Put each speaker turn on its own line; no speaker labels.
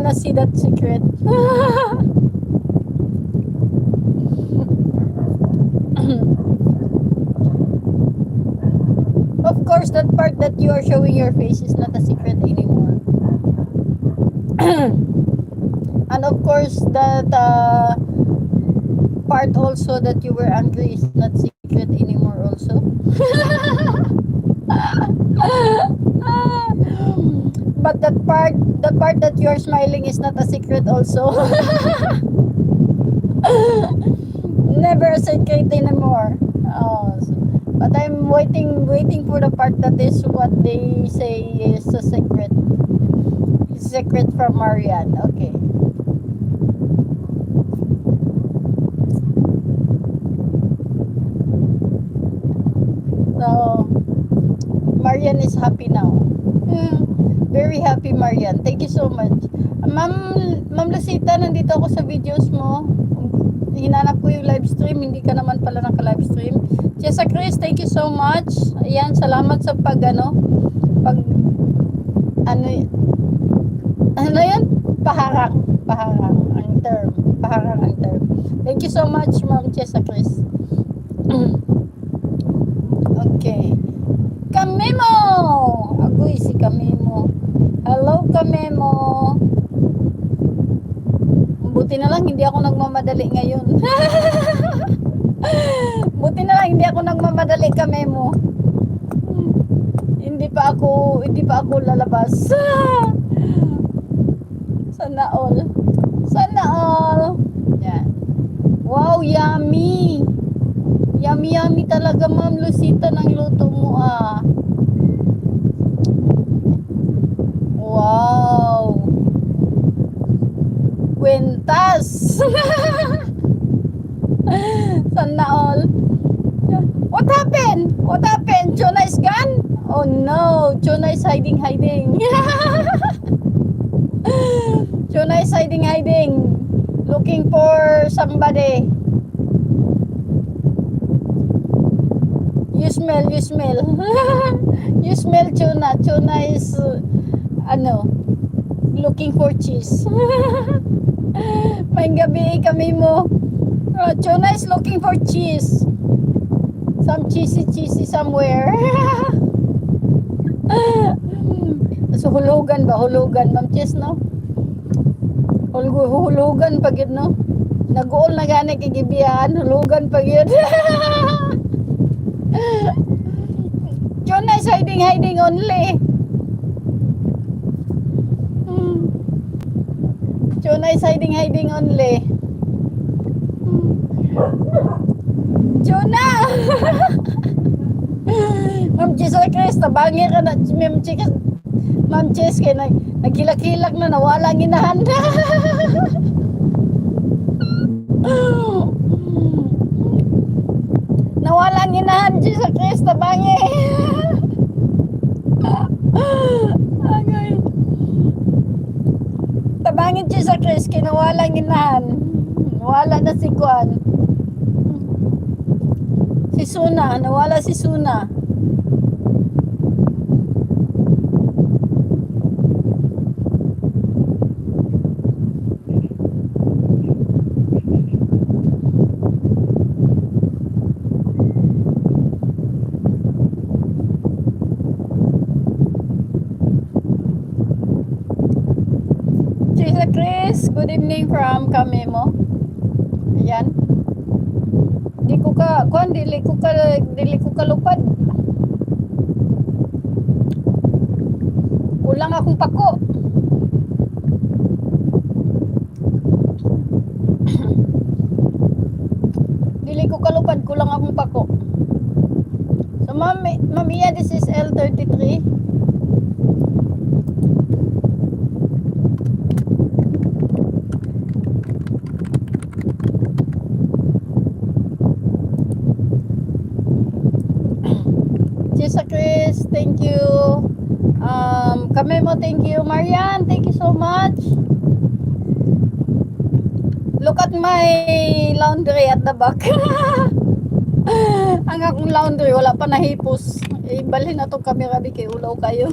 wanna see that secret. Of course, that part that you are showing your face is not a secret anymore. And of course, that part also that you were angry is not secret anymore also. But the part that you are smiling is not a secret also. Never a secret anymore. But I'm waiting for the part that is what they say is a secret. Secret from Marian. Okay. So, Marian is happy now. Very happy, Marian. Thank you so much. Ma'am Lucita, nandito ako sa videos mo. Hinanap ko yung live stream, hindi ka naman pala naka-live stream. Jessa Chris, thank you so much. Ayan, salamat sa pag ano yan? Paharang ang term. Paharang ang term. Thank you so much, Ma'am Jessa Chris. Okay. Kamemo! Agoy si Kamemo. Hello, Kamemo. Buti na lang hindi ako nagmamadali ngayon. Buti na lang hindi ako nagmamadali, Kamemo. Hindi pa ako lalabas. Sana all. Sana all. Yan. Wow, yummy. Yummy talaga, Ma'am Lucita, ng luto mo ah. Wow. Kwentas. Sana all. What happened? What happened? Jonah is gone? Oh no, Jonah is hiding. Jonah is hiding. Looking for somebody. You smell. You smell Jonah. Jonah is looking for cheese. May gabi kami mo. Jonah is looking for cheese. Some cheesy somewhere. So hulugan, Ma'am Chess, no? Hulugan pag yun, no? Nag-uol na gani kigibihan, hulugan pag yun. Jonah is hiding only. Jonah is hiding only. Jonah! Ma'am Chess, Chris, tabangi ka na, Ma'am Chess, kaya nagkilak-kilak na, nawala ang inahan. Nawala ang inahan, Chris, tabangi. Okay. Tabangin Chris, kinawala ang inahan. Nawala na si Kwan. Si Suna, nawala si Suna. Chris, good evening from Kamemo. Ayan. Dili ko ka lupad. Kulang akong pako. Dili ko kalupad, kulang akong pako. So Ma'am Iya, this is L33. Jessa Chris, thank you. Kamemo, thank you. Marian, thank you so much. Look at my laundry at the back. Ang akong laundry, wala pa nahipos. Ibalhin na itong camera, kay ulaw kayo.